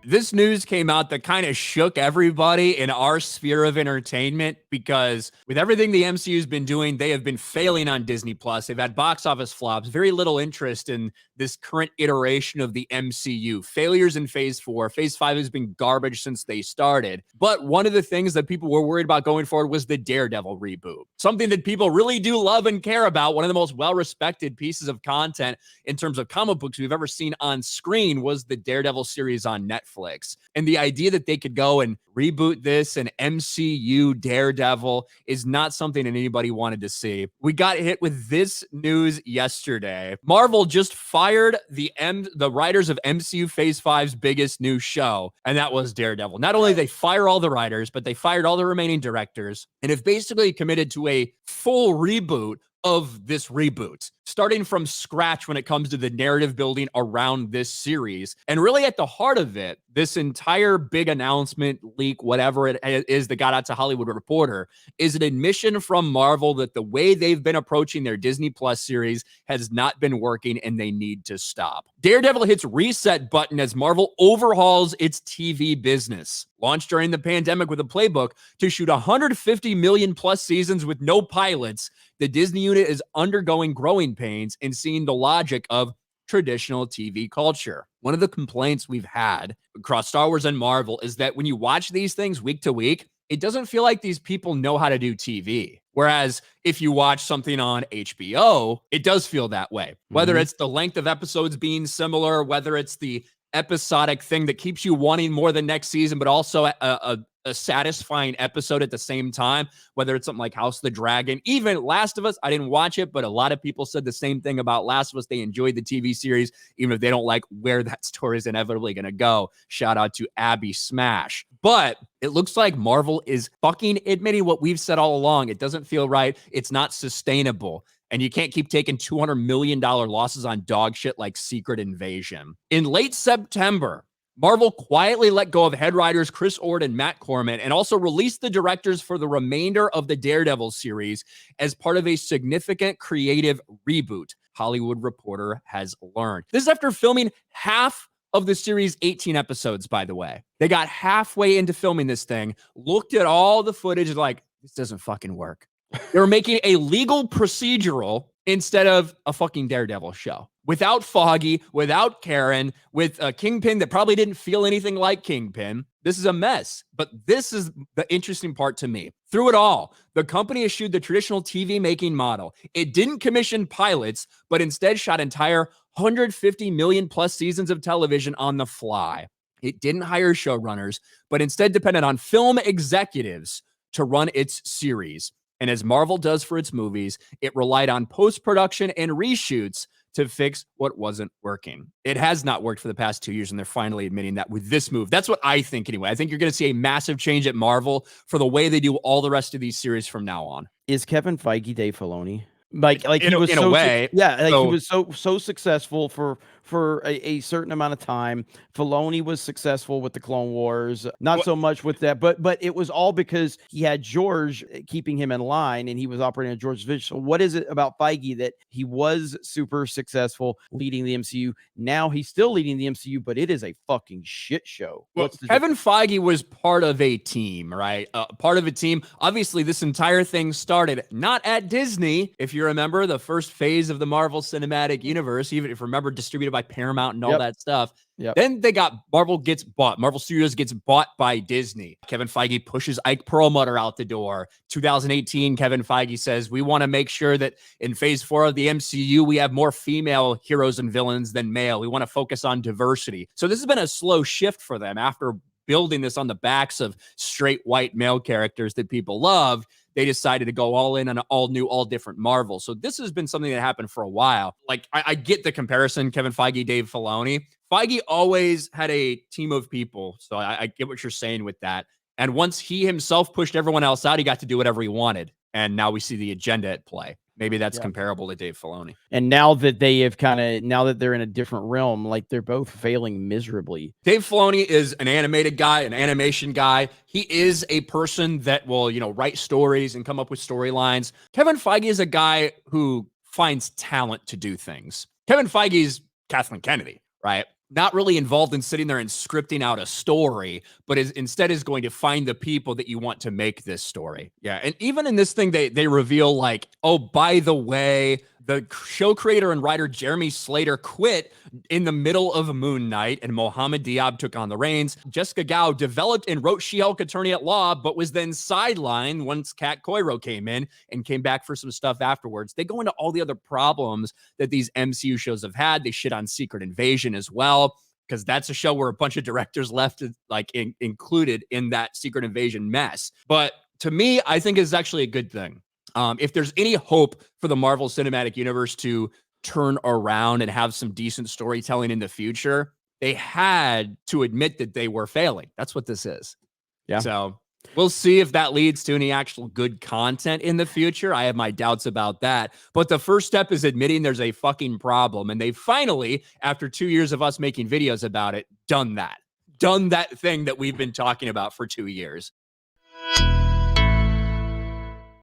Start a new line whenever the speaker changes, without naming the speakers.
This news came out that kind of shook everybody in our sphere of entertainment because with everything the MCU's been doing, they have been failing on Disney Plus. They've had box office flops, very little interest in this current iteration of the MCU. Failures in Phase 4. Phase 5 has been garbage since they started. But one of the things that people were worried about going forward was the Daredevil reboot. Something that people really do love and care about. One of the most well-respected pieces of content in terms of comic books we've ever seen on screen was the Daredevil series on Netflix. And the idea that they could go and reboot this and MCU Daredevil is not something that anybody wanted to see. We got hit with this news yesterday. Marvel just fired the writers of MCU Phase 5's biggest new show, and that was Daredevil. Not only did they fire all the writers, but they fired all the remaining directors and have basically committed to a full reboot of this reboot, starting from scratch when it comes to the narrative building around this series. And really at the heart of it, this entire big announcement, leak, whatever it is that got out to Hollywood Reporter, is an admission from Marvel that the way they've been approaching their Disney Plus series has not been working and they need to stop. Daredevil hits reset button as Marvel overhauls its TV business. Launched during the pandemic with a playbook to shoot 150 million plus seasons with no pilots, the Disney unit is undergoing growing pains and seeing the logic of traditional TV culture. One of the complaints we've had across Star Wars and Marvel is that when you watch these things week to week, it doesn't feel like these people know how to do TV. Whereas if you watch something on HBO, it does feel that way. Whether it's the length of episodes being similar, whether it's the episodic thing that keeps you wanting more the next season, but also a satisfying episode at the same time, whether it's something like House of the Dragon, even Last of Us. I didn't watch it, but a lot of people said the same thing about Last of Us. They enjoyed the TV series, even if they don't like where that story is inevitably going to go. Shout out to Abby Smash. But it looks like Marvel is fucking admitting what we've said all along. It doesn't feel right. It's not sustainable. And you can't keep taking $200 million losses on dog shit like Secret Invasion. In late September, Marvel quietly let go of head writers Chris Ord and Matt Corman and also released the directors for the remainder of the Daredevil series as part of a significant creative reboot, Hollywood Reporter has learned. This is after filming half of the series' 18 episodes, by the way. They got halfway into filming this thing, looked at all the footage, like, this doesn't fucking work. They were making a legal procedural instead of a fucking Daredevil show. Without Foggy, without Karen, with a Kingpin that probably didn't feel anything like Kingpin. This is a mess. But this is the interesting part to me. Through it all, the company eschewed the traditional TV making model. It didn't commission pilots, but instead shot entire 150 million plus seasons of television on the fly. It didn't hire showrunners, but instead depended on film executives to run its series. And as Marvel does for its movies, it relied on post-production and reshoots to fix what wasn't working. It has not worked for the past 2 years, and they're finally admitting that with this move. That's what I think anyway. I think you're going to see a massive change at Marvel for the way they do all the rest of these series from now on.
Is Kevin Feige Dave Filoni? Like
in a way,
yeah. Like he was so successful for a certain amount of time. Filoni was successful with the Clone Wars, not so much with that, but it was all because he had George keeping him in line, and he was operating on George's vision. So what is it about Feige that he was super successful leading the MCU? Now he's still leading the MCU, but it is a fucking shit show.
Well, Kevin Feige was part of a team, right? Part of a team. Obviously, this entire thing started not at Disney. If you remember the first phase of the Marvel Cinematic Universe, even if you remember, distributed by Paramount and all that stuff. Then they got Marvel Studios gets bought by Disney. Kevin Feige pushes Ike Perlmutter out the door. 2018, Kevin Feige says, we want to make sure that in phase 4 of the MCU, we have more female heroes and villains than male. We want to focus on diversity. So this has been a slow shift for them after building this on the backs of straight white male characters that people love. They decided to go all in on an all new, all different Marvel. So this has been something that happened for a while. Like, I get the comparison, Kevin Feige, Dave Filoni. Feige always had a team of people. So I get what you're saying with that. And once he himself pushed everyone else out, he got to do whatever he wanted. And now we see the agenda at play. Maybe that's comparable to Dave Filoni.
And now that they have now that they're in a different realm, like they're both failing miserably.
Dave Filoni is an animated guy, an animation guy. He is a person that will, write stories and come up with storylines. Kevin Feige is a guy who finds talent to do things. Kevin Feige is Kathleen Kennedy, right? not really involved in sitting there and scripting out a story, but instead is going to find the people that you want to make this story. Yeah. And even in this thing, they reveal like, oh, by the way, the show creator and writer Jeremy Slater quit in the middle of Moon Knight, and Mohamed Diab took on the reins. Jessica Gao developed and wrote She-Hulk Attorney at Law, but was then sidelined once Kat Coiro came in and came back for some stuff afterwards. They go into all the other problems that these MCU shows have had. They shit on Secret Invasion as well, because that's a show where a bunch of directors left, like included in that Secret Invasion mess. But to me, I think it's actually a good thing. If there's any hope for the Marvel Cinematic Universe to turn around and have some decent storytelling in the future, they had to admit that they were failing. That's what this is.
Yeah.
So we'll see if that leads to any actual good content in the future. I have my doubts about that. But the first step is admitting there's a fucking problem. And they finally, after 2 years of us making videos about it, done that thing that we've been talking about for 2 years.